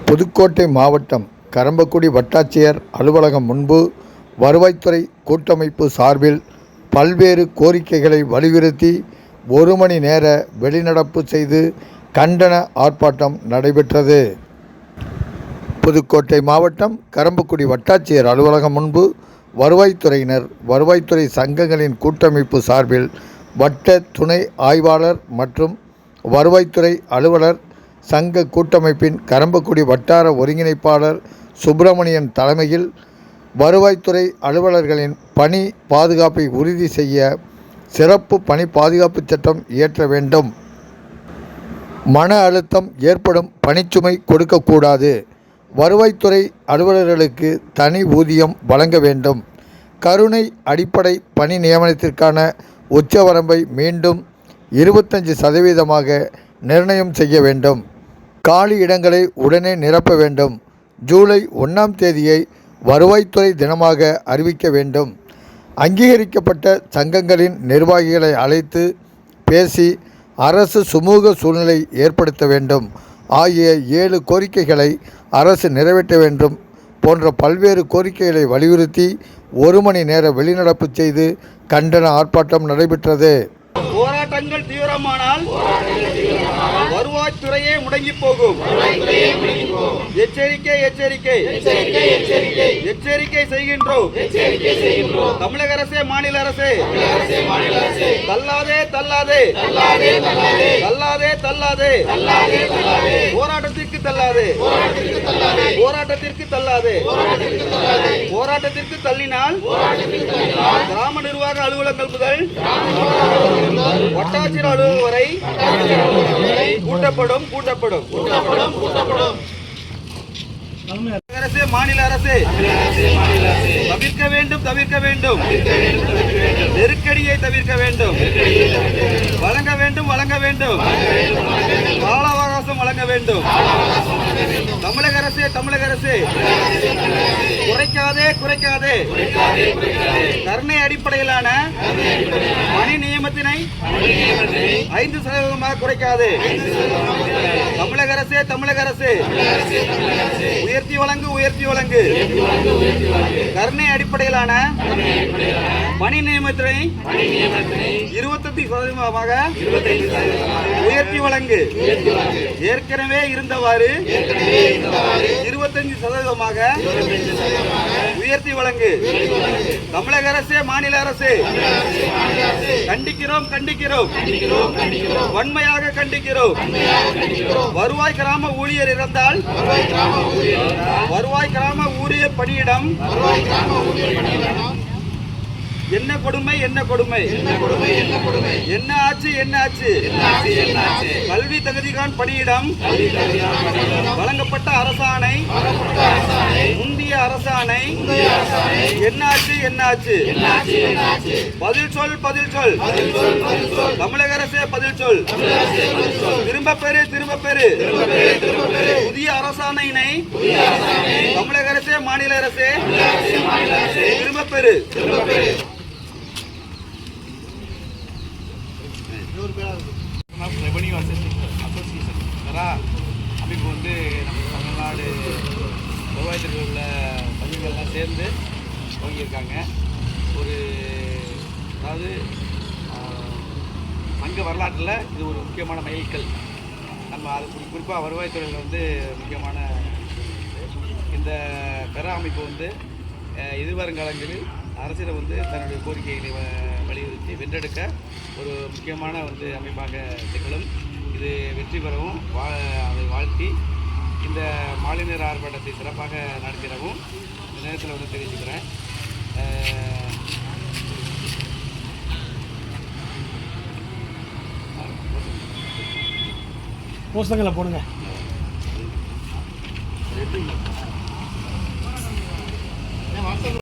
புதுக்கோட்டை மாவட்டம் கறம்பக்குடி வட்டாட்சியர் அலுவலகம் முன்பு வருவாய்த்துறை கூட்டமைப்பு சார்பில் பல்வேறு கோரிக்கைகளை வலியுறுத்தி 1 மணி நேர வெளிநடப்பு செய்து கண்டன ஆர்ப்பாட்டம் நடைபெற்றது. புதுக்கோட்டை மாவட்டம் கறம்பக்குடி வட்டாட்சியர் அலுவலகம் முன்பு வருவாய்த்துறையினர், வருவாய்த்துறை சங்கங்களின் கூட்டமைப்பு சார்பில் வட்ட துணை ஆய்வாளர் மற்றும் வருவாய்த்துறை அலுவலர் சங்க கூட்டமைப்பின் கறம்பக்குடி வட்டார ஒருங்கிணைப்பாளர் சுப்பிரமணியன் தலைமையில் வருவாய்த்துறை அலுவலர்களின் பணி பாதுகாப்பை உறுதி செய்ய சிறப்பு பணி பாதுகாப்பு சட்டம் இயற்ற வேண்டும். மன அழுத்தம் ஏற்படும் பணிச்சுமை கொடுக்கக்கூடாது. வருவாய்த்துறை அலுவலர்களுக்கு தனி ஊதியம் வழங்க வேண்டும். கருணை அடிப்படை பணி நியமனத்திற்கான உச்சவரம்பை மீண்டும் 25% நிர்ணயம் செய்ய வேண்டும். காலி இடங்களை உடனே நிரப்ப வேண்டும். ஜூலை 1ஆம் தேதியை வருவாய்த்துறை தினமாக அறிவிக்க வேண்டும். அங்கீகரிக்கப்பட்ட சங்கங்களின் நிர்வாகிகளை அழைத்து பேசி அரசு சுமூக சூழ்நிலை ஏற்படுத்த வேண்டும் ஆகிய 7 கோரிக்கைகளை அரசு நிறைவேற்ற வேண்டும் போன்ற பல்வேறு கோரிக்கைகளை வலியுறுத்தி 1 மணி நேர வெளிநடப்பு செய்து கண்டன ஆர்ப்பாட்டம் நடைபெற்றது. போராட்டங்கள் தீவிரமானால் வருவாய்த்துறையே முடங்கி போகும். எச்சரிக்கை எச்சரிக்கை எச்சரிக்கை செய்கின்றோம். தமிழக அரசே, மாநில அரசே, தள்ளாதே தள்ளாதே தள்ளாதே தள்ளாதே போராட்டத்திற்கு தள்ளாதே, போராட்டத்திற்கு தள்ளாதே. போராட்டத்திற்கு தள்ளினால் கிராம நிர்வாக அலுவலகங்கள் முதல் வட்டாட்சியர் அலுவலகம் வரை கூட்டப்படும். அரசே, மாநில அரசே, தவிர்க்க வேண்டும். நெருக்கடியை தவிர்க்க வேண்டும். வழங்க வேண்டும். கால அவகாசம் வழங்க வேண்டும். தமிழக அரசே, குறைக்காதே. கருணை அடிப்படையிலான பணி நியமனத்தினை 5% குறைக்காதே. தமிழக அரசே, உயர்த்தி வழங்கு. கருணை அடிப்படையிலான பணி நியமனத்தினை 25% உயர்த்தி வழங்கு. ஏற்கனவே இருந்தவாறு 25% உயர்த்தி வழங்கு. தமிழக அரசே, மாநில அரசே, கண்டிக்கிறோம். வன்மையாக கண்டிக்கிறோம். வருவாய் கிராம ஊழியர் இறந்தால் வருவாய் கிராம ஊழியர் பணியிடம் என்ன கொடுமை. என்ன ஆச்சு. கல்வி தகுதிகான் பணியிடம் வழங்கப்பட்ட அரசாணை, முந்திய அரசாணை என்னாச்சு. பதில் சொல். தமிழக அரசே, பதில் சொல். திரும்ப பெறு. புதிய அரசாணையினை தமிழக அரசே, மாநில அரசே திரும்ப பெறு. ரெவன்யூ அசோசியேஷன் அமைப்பு வந்து நம்ம தமிழ்நாடு வருவாய்த்துறையில் உள்ள பங்குகள்லாம் சேர்ந்து துவங்கியிருக்காங்க. அதாவது சங்க வரலாற்றில் இது ஒரு முக்கியமான மைல்கல். நம்ம அது குறிப்பாக வருவாய்த்துறையில் வந்து முக்கியமான இந்த பெற அமைப்பு வந்து எதிர்வருங்காலங்களில் அரசிடம் வந்து தன்னுடைய கோரிக்கைகளை வலியுறுத்தி வென்றெடுக்க ஒரு முக்கியமான வந்து அமைப்பாக திகழும். இது வெற்றி பெறவும் அதை வாழ்த்தி இந்த மாலை நேர ஆர்ப்பாட்டத்தை சிறப்பாக நடத்திடவும் இந்த நேரத்தில் வந்து தெரிவிச்சுக்கிறேன். புஸ்தகங்களை போடுங்க.